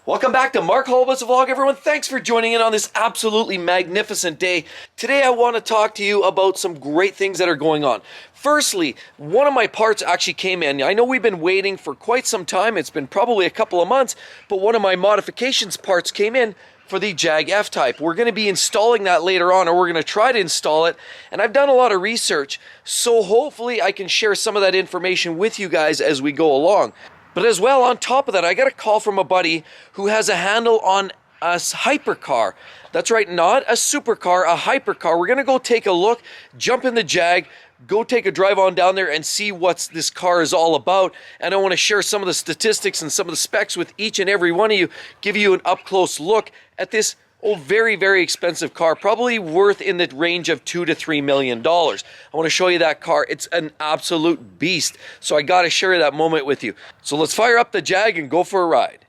Welcome back to Mark Holbut's vlog, everyone. Thanks for joining in on this absolutely magnificent day. Today I want to talk to you about some great things that are going on. Firstly, one of my parts actually came in. I know we've been waiting for quite some time. It's been probably a couple of months, but one of my modifications parts came in for the Jag F Type. We're going to be installing that later on, or we're going to try to install it. And I've done a lot of research, so hopefully I can share some of that information with you guys as we go along. But as well, on top of that, I got a call from a buddy who has a handle on a Hypercar. That's right, not a supercar, a Hypercar. We're gonna go take a look, jump in the Jag, go take a drive on down there and see what this car is all about. And I wanna share some of the statistics and some of the specs with each and every one of you, give you an up-close look at this very, very expensive car, probably worth in the range of $2 to $3 million. I want to show you that car. It's an absolute beast. So I got to share that moment with you. So let's fire up the Jag and go for a ride.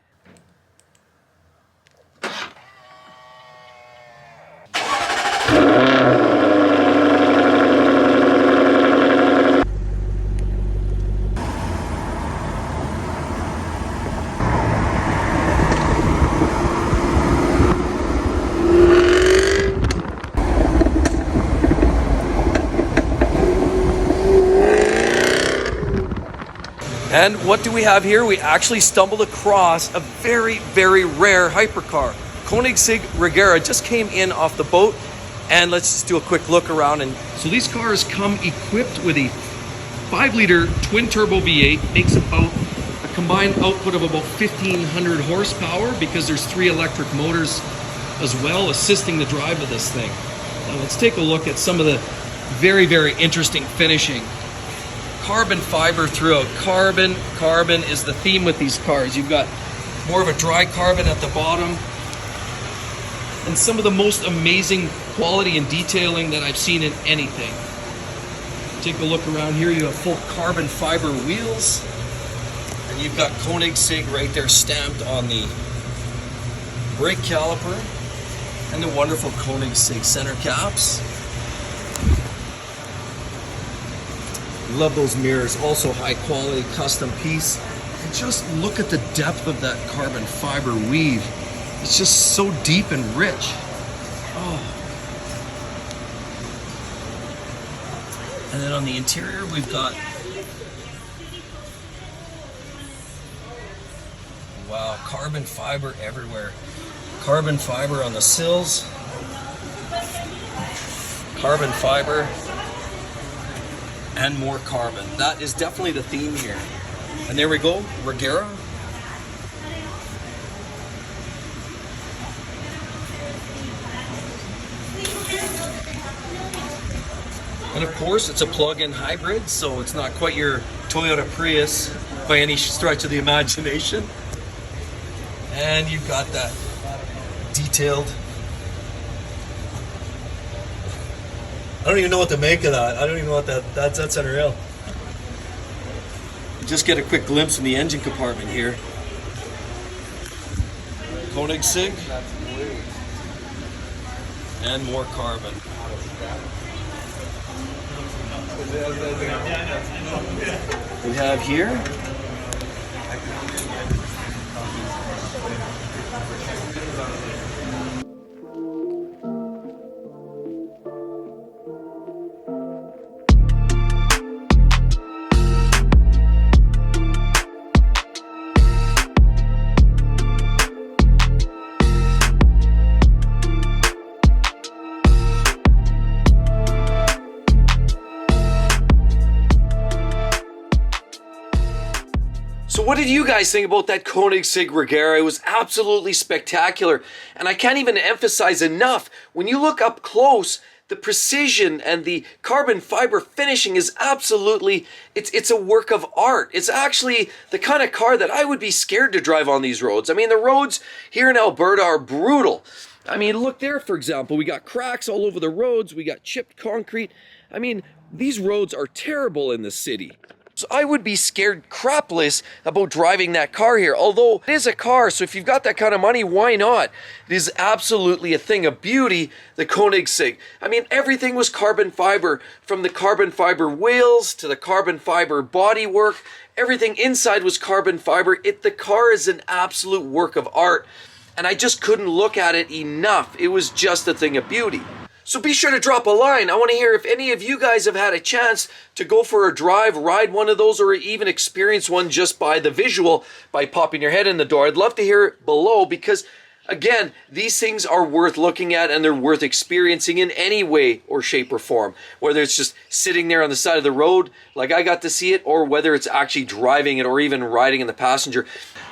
And what do we have here? We actually stumbled across a very, very rare hypercar. Koenigsegg Regera just came in off the boat, and let's just do a quick look around. And so these cars come equipped with a 5-liter twin-turbo V8, makes about a combined output of about 1,500 horsepower because there's 3 electric motors as well assisting the drive of this thing. Now let's take a look at some of the very, very interesting finishing. Carbon fiber throughout. Carbon is the theme with these cars. You've got more of a dry carbon at the bottom, and some of the most amazing quality and detailing that I've seen in anything. Take a look around here. You have full carbon fiber wheels, and you've got Koenigsegg right there stamped on the brake caliper, and the wonderful Koenigsegg center caps. Love those mirrors, also high quality custom piece. And just look at the depth of that carbon fiber weave. It's just so deep and rich. Oh. And then on the interior, we've got, wow, carbon fiber everywhere. Carbon fiber on the sills. Carbon fiber. And more carbon. That is definitely the theme here. And there we go, Regera. And of course, it's a plug-in hybrid, so it's not quite your Toyota Prius by any stretch of the imagination. And you've got that detailed. I don't even know what to make of that. I don't even know what that's unreal. Just get a quick glimpse in the engine compartment here. Koenigsegg. And more carbon. We have here So what did you guys think about that Koenigsegg Regera? It was absolutely spectacular. And I can't even emphasize enough, when you look up close, the precision and the carbon fiber finishing is absolutely, it's a work of art. It's actually the kind of car that I would be scared to drive on these roads. I mean, the roads here in Alberta are brutal. I mean, look there, for example. We got cracks all over the roads. We got chipped concrete. I mean, these roads are terrible in the city. So I would be scared crapless about driving that car here. Although it is a car, so if you've got that kind of money, why not? It is absolutely a thing of beauty, the Koenigsegg. I mean, everything was carbon fiber, from the carbon fiber wheels to the carbon fiber bodywork. Everything inside was carbon fiber. The car is an absolute work of art, and I just couldn't look at it enough. It was just a thing of beauty. So be sure to drop a line. I want to hear if any of you guys have had a chance to go for a drive, ride one of those, or even experience one just by the visual, by popping your head in the door. I'd love to hear it below because, again, these things are worth looking at and they're worth experiencing in any way or shape or form. Whether it's just sitting there on the side of the road like I got to see it, or whether it's actually driving it or even riding in the passenger.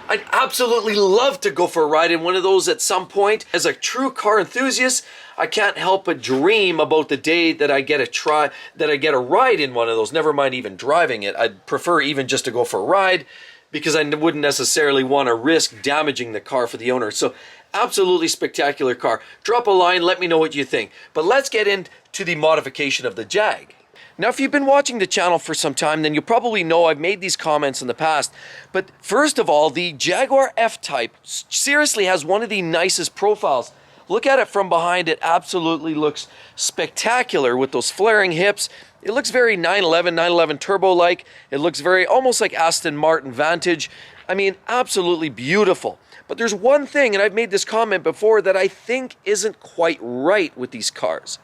I'd absolutely love to go for a ride in one of those at some point. As a true car enthusiast, I can't help but dream about the day that I get a ride in one of those, never mind even driving it. I'd prefer even just to go for a ride because I wouldn't necessarily want to risk damaging the car for the owner. So absolutely spectacular car. Drop a line, let me know what you think. But let's get into the modification of the Jag. Now, if you've been watching the channel for some time, then you probably know I've made these comments in the past. But first of all, the Jaguar F Type seriously has one of the nicest profiles. Look at it from behind. It absolutely looks spectacular with those flaring hips. It looks very 911 Turbo-like. It looks very almost like Aston Martin Vantage. I mean, absolutely beautiful. But there's one thing, and I've made this comment before, that I think isn't quite right with these cars.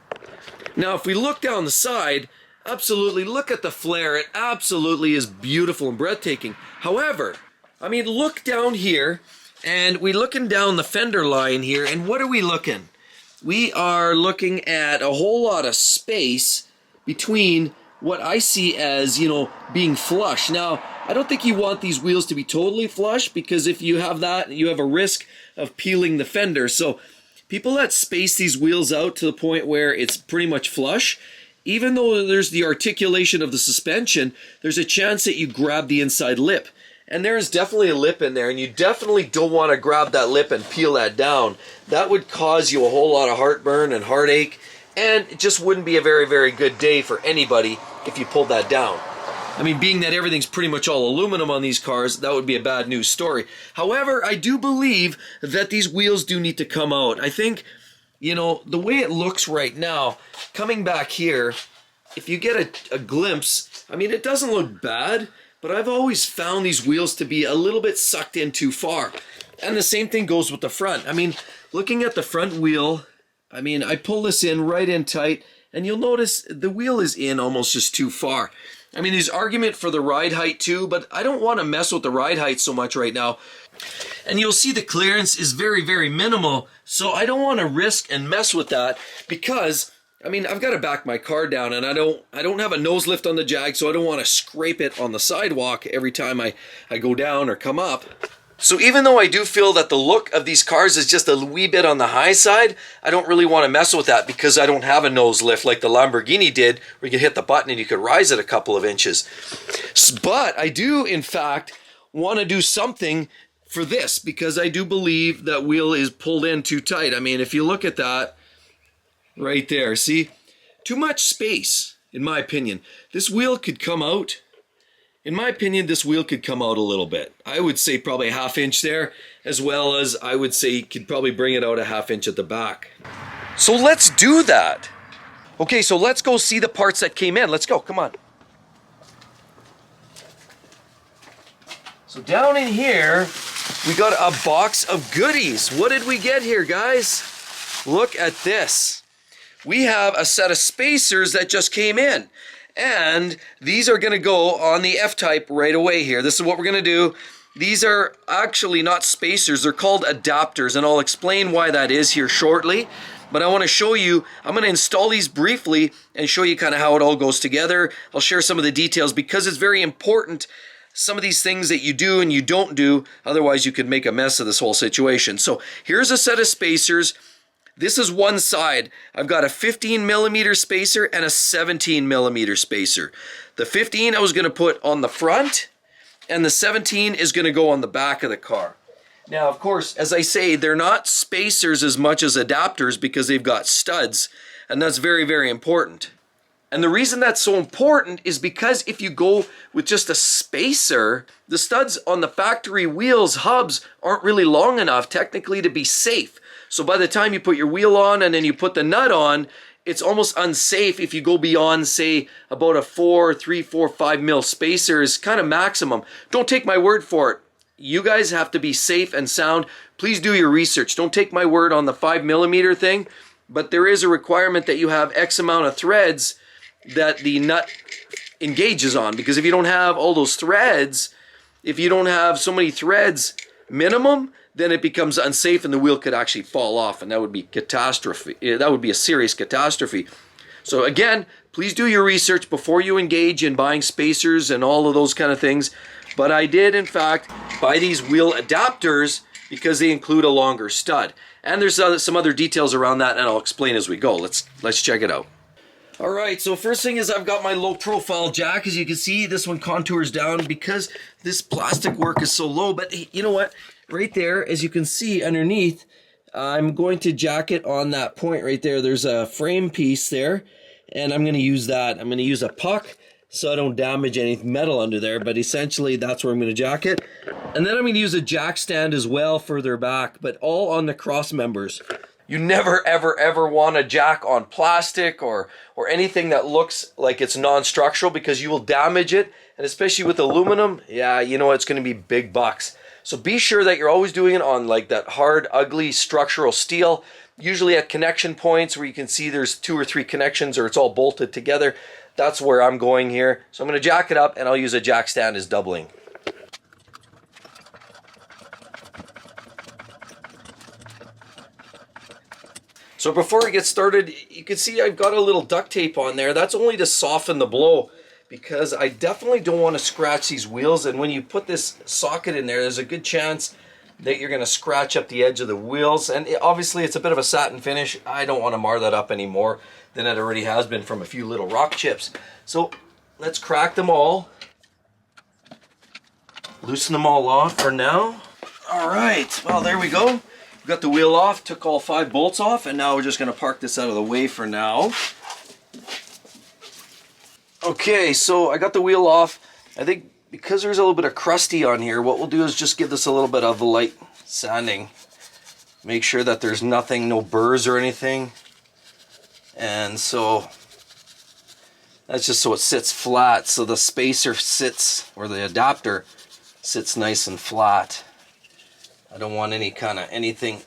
Now, if we look down the side, absolutely, look at the flare. It absolutely is beautiful and breathtaking. However, I mean, look down here, and we're looking down the fender line here, and what are we looking? We are looking at a whole lot of space between what I see as, being flush. Now, I don't think you want these wheels to be totally flush, because if you have that, you have a risk of peeling the fender. So people that space these wheels out to the point where it's pretty much flush, even though there's the articulation of the suspension, there's a chance that you grab the inside lip. And there is definitely a lip in there, and you definitely don't want to grab that lip and peel that down. That would cause you a whole lot of heartburn and heartache, and it just wouldn't be a very, very good day for anybody if you pulled that down. I mean, being that everything's pretty much all aluminum on these cars, that would be a bad news story. However, I do believe that these wheels do need to come out. I think, the way it looks right now, coming back here, if you get a glimpse, I mean, it doesn't look bad, but I've always found these wheels to be a little bit sucked in too far. And the same thing goes with the front. I mean, looking at the front wheel, I mean, I pull this in right in tight, and you'll notice the wheel is in almost just too far. I mean, there's argument for the ride height too, but I don't want to mess with the ride height so much right now. And you'll see the clearance is very, very minimal, so I don't want to risk and mess with that because, I mean, I've got to back my car down, and I don't have a nose lift on the Jag, so I don't want to scrape it on the sidewalk every time I go down or come up. So even though I do feel that the look of these cars is just a wee bit on the high side, I don't really want to mess with that because I don't have a nose lift like the Lamborghini did, where you could hit the button and you could rise it a couple of inches. But I do, in fact, want to do something for this because I do believe that wheel is pulled in too tight. I mean, if you look at that right there, see? Too much space, in my opinion. This wheel could come out. In my opinion, this wheel could come out a little bit. I would say probably a ½ inch there, as well as I would say you could probably bring it out a ½ inch at the back. So let's do that. Okay, so let's go see the parts that came in. Let's go, come on. So down in here, we got a box of goodies. What did we get here, guys? Look at this. We have a set of spacers that just came in. And these are going to go on the F-Type right away here. This is what we're going to do. These are actually not spacers. They're called adapters, and I'll explain why that is here shortly. But I want to show you, I'm going to install these briefly and show you kind of how it all goes together. I'll share some of the details because it's very important, some of these things that you do and you don't do. Otherwise, you could make a mess of this whole situation. So here's a set of spacers. This is one side. I've got a 15mm spacer and a 17mm spacer. The 15 I was going to put on the front, and the 17 is going to go on the back of the car. Now, of course, as I say, they're not spacers as much as adapters because they've got studs, and that's very, very important. And the reason that's so important is because if you go with just a spacer, the studs on the factory wheels, hubs, aren't really long enough technically to be safe. So by the time you put your wheel on and then you put the nut on, it's almost unsafe if you go beyond, say, about a 3, 4, 5 mil spacer is kind of maximum. Don't take my word for it. You guys have to be safe and sound. Please do your research. Don't take my word on the 5 millimeter thing, but there is a requirement that you have X amount of threads that the nut engages on, because if you don't have all those threads, if you don't have so many threads minimum, then it becomes unsafe and the wheel could actually fall off, and that would be catastrophe. That would be a serious catastrophe. So again, please do your research before you engage in buying spacers and all of those kind of things. But I did in fact buy these wheel adapters because they include a longer stud. And there's some other details around that, and I'll explain as we go. Let's check it out. All right, so first thing is I've got my low profile jack. As you can see, this one contours down because this plastic work is so low. But you know what? Right there, as you can see underneath, I'm going to jack it on that point right there. There's a frame piece there, and I'm going to use that. I'm going to use a puck so I don't damage any metal under there, but essentially that's where I'm going to jack it. And then I'm going to use a jack stand as well further back, but all on the cross members. You never, ever, ever want to jack on plastic or anything that looks like it's non-structural, because you will damage it. And especially with aluminum, yeah, you know, it's going to be big bucks. So be sure that you're always doing it on like that hard, ugly structural steel, usually at connection points where you can see there's 2 or 3 connections or it's all bolted together. That's where I'm going here. So I'm going to jack it up, and I'll use a jack stand as doubling. So before we get started, you can see I've got a little duct tape on there. That's only to soften the blow, because I definitely don't want to scratch these wheels. And when you put this socket in there, there's a good chance that you're going to scratch up the edge of the wheels. And obviously it's a bit of a satin finish. I don't want to mar that up any more than it already has been from a few little rock chips. So let's crack them all. Loosen them all off for now. All right, well, there we go. We got the wheel off, took all 5 bolts off, and now we're just going to park this out of the way for now. Okay, so I got the wheel off. I think because there's a little bit of crusty on here, what we'll do is just give this a little bit of a light sanding. Make sure that there's nothing, no burrs or anything. And so that's just so it sits flat, so the spacer sits, or the adapter sits nice and flat. I don't want anything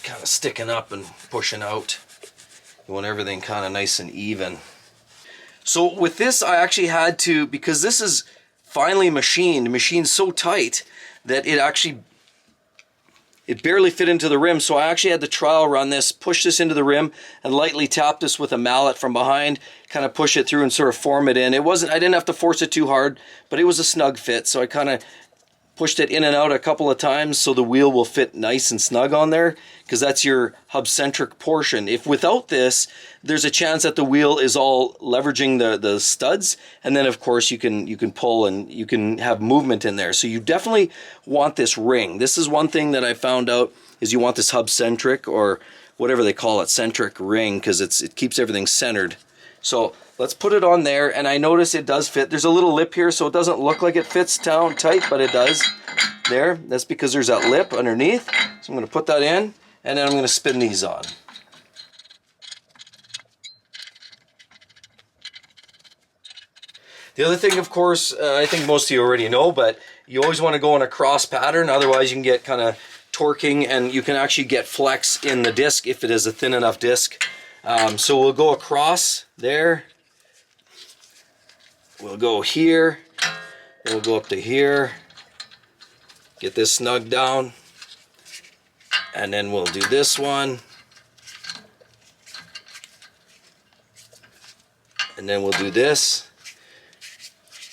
kind of sticking up and pushing out. You want everything kind of nice and even. So with this, I actually had to, because this is finally machined so tight that it barely fit into the rim. So I actually had to trial run this, push this into the rim, and lightly tap this with a mallet from behind, kind of push it through and sort of form it in. I didn't have to force it too hard, but it was a snug fit. So I kind of pushed it in and out a couple of times so the wheel will fit nice and snug on there, because that's your hub-centric portion. If without this, there's a chance that the wheel is all leveraging the studs, and then of course you can pull and you can have movement in there. So you definitely want this ring. This is one thing that I found out, is you want this hub-centric, or whatever they call it, centric ring, because it keeps everything centered. So let's put it on there, and I notice it does fit. There's a little lip here, so it doesn't look like it fits down tight, but it does. There, that's because there's that lip underneath. So I'm going to put that in, and then I'm going to spin these on. The other thing, of course, I think most of you already know, but you always want to go in a cross pattern, otherwise you can get kind of torquing, and you can actually get flex in the disc if it is a thin enough disc. So we'll go across there, we'll go here, we'll go up to here, get this snug down, and then we'll do this one, and then we'll do this,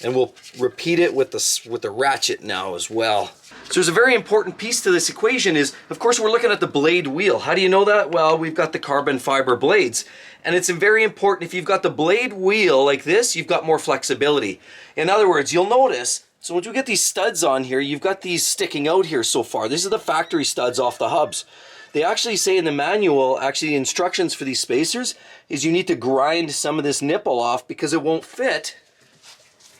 and we'll repeat it with the ratchet now as well. So there's a very important piece to this equation is, of course, we're looking at the blade wheel. How do you know that? Well, we've got the carbon fiber blades. And it's very important, if you've got the blade wheel like this, you've got more flexibility. In other words, you'll notice, so once you get these studs on here, you've got these sticking out here so far. These are the factory studs off the hubs. They actually say in the manual, actually the instructions for these spacers, is you need to grind some of this nipple off because it won't fit.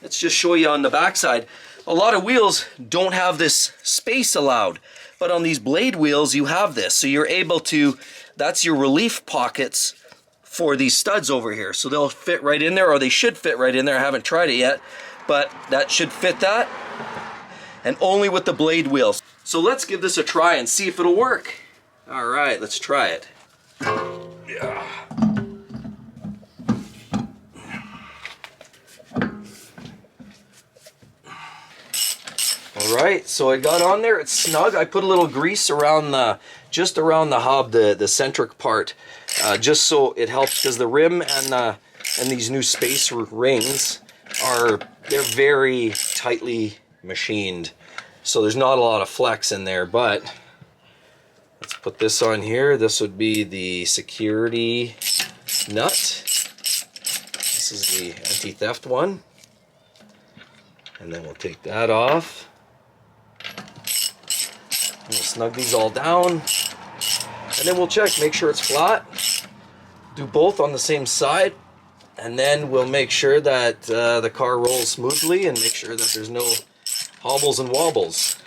Let's just show you on the backside. A lot of wheels don't have this space allowed, but on these blade wheels you have this. So you're able to, that's your relief pockets for these studs over here. So they'll fit right in there, or they should fit right in there. I haven't tried it yet, but that should fit that. And only with the blade wheels. So let's give this a try and see if it'll work. All right, let's try it. Yeah. All right, so I got on there, it's snug. I put a little grease around just around the hub, the centric part, just so it helps, because the rim and these new spacer rings they're very tightly machined. So there's not a lot of flex in there, but let's put this on here. This would be the security nut. This is the anti-theft one. And then we'll take that off. We'll snug these all down. And then we'll check, make sure it's flat. Do both on the same side. And then we'll make sure that the car rolls smoothly and make sure that there's no hobbles and wobbles.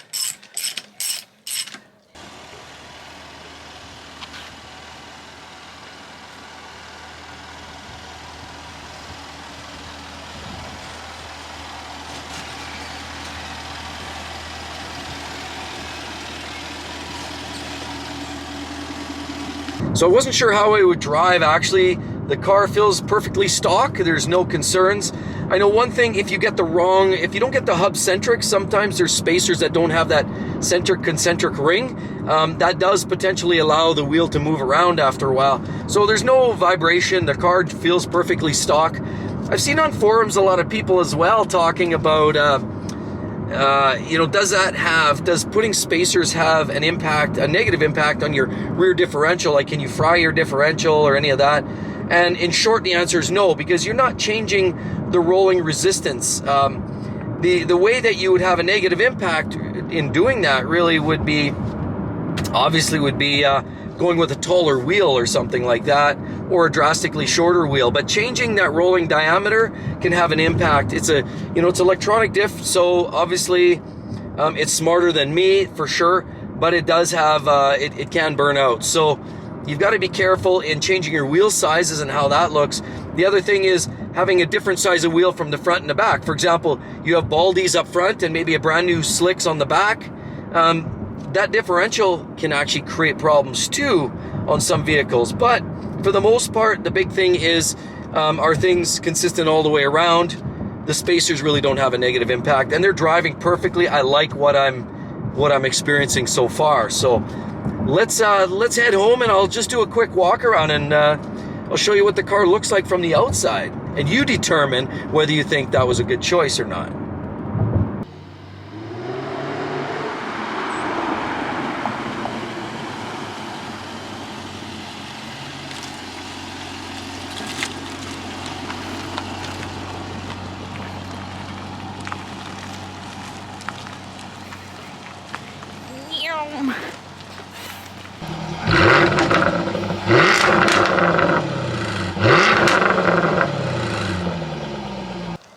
So I wasn't sure how it would drive. Actually, the car feels perfectly stock. There's no concerns. I know one thing, if you don't get the hub centric, sometimes there's spacers that don't have that centric concentric ring. That does potentially allow the wheel to move around after a while. So there's no vibration. The car feels perfectly stock. I've seen on forums a lot of people as well talking about, does putting spacers have an impact, a negative impact on your rear differential? Like, can you fry your differential or any of that? And in short, the answer is no, because you're not changing the rolling resistance. The way that you would have a negative impact in doing that really would be going with a taller wheel or something like that, or a drastically shorter wheel. But changing that rolling diameter can have an impact. It's electronic diff, so obviously it's smarter than me for sure, but it does have it can burn out. So you've got to be careful in changing your wheel sizes and how that looks. The other thing is having a different size of wheel from the front and the back. For example, you have baldies up front and maybe a brand new slicks on the back. That differential can actually create problems too on some vehicles. But for the most part, the big thing is, are things consistent all the way around? The spacers really don't have a negative impact, and they're driving perfectly. I like what I'm experiencing so far. So let's head home, and I'll just do a quick walk around, and I'll show you what the car looks like from the outside, and you determine whether you think that was a good choice or not.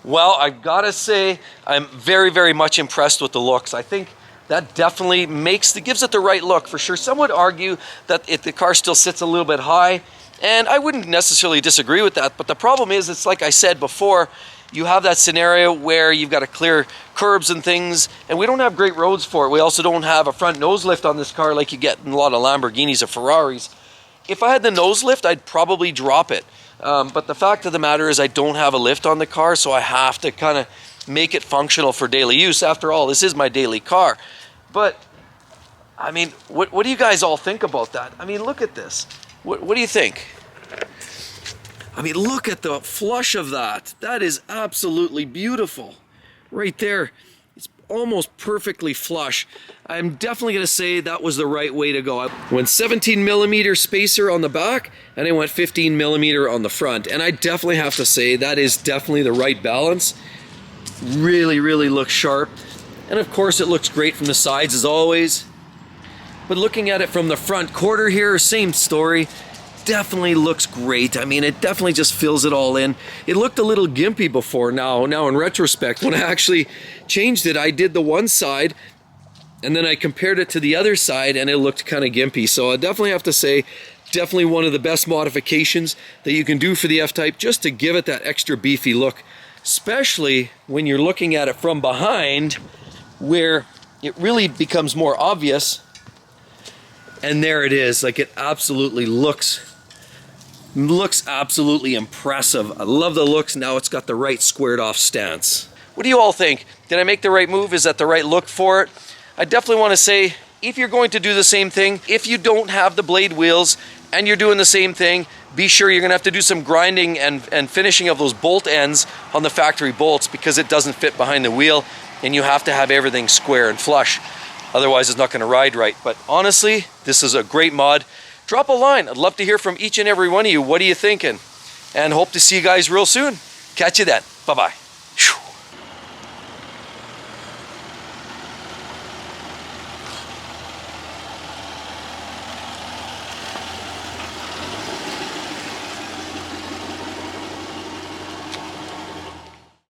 Well, I've got to say, I'm very, very much impressed with the looks. I think that definitely gives it the right look for sure. Some would argue that the car still sits a little bit high, and I wouldn't necessarily disagree with that. But the problem is, it's like I said before, you have that scenario where you've got to clear curbs and things, and we don't have great roads for it. We also don't have a front nose lift on this car like you get in a lot of Lamborghinis or Ferraris. If I had the nose lift, I'd probably drop it. But the fact of the matter is I don't have a lift on the car, so I have to kind of make it functional for daily use. After all, this is my daily car. But, I mean, what do you guys all think about that? I mean, look at this. What do you think? I mean, look at the flush of that. That is absolutely beautiful. Right there. It's almost perfectly flush. I'm definitely going to say that was the right way to go. I went 17 millimeter spacer on the back, and I went 15 millimeter on the front. And I definitely have to say that is definitely the right balance. Really, really looks sharp. And of course, it looks great from the sides as always. But looking at it from the front quarter here, same story. Definitely looks great. I mean, it definitely just fills it all in. It looked a little gimpy before. Now in retrospect, when I actually changed it, I did the one side and then I compared it to the other side and it looked kind of gimpy. So I definitely have to say, definitely one of the best modifications that you can do for the F-Type, just to give it that extra beefy look, especially when you're looking at it from behind, where it really becomes more obvious. And there it is. Like, it absolutely looks absolutely impressive. I love the looks. Now it's got the right squared off stance. What do you all think? Did I make the right move? Is that the right look for it? I definitely want to say, if you're going to do the same thing, if you don't have the blade wheels and you're doing the same thing, be sure you're gonna have to do some grinding and finishing of those bolt ends on the factory bolts, because it doesn't fit behind the wheel and you have to have everything square and flush. Otherwise it's not gonna ride right. But honestly, this is a great mod. Drop a line. I'd love to hear from each and every one of you. What are you thinking? And hope to see you guys real soon. Catch you then. Bye-bye.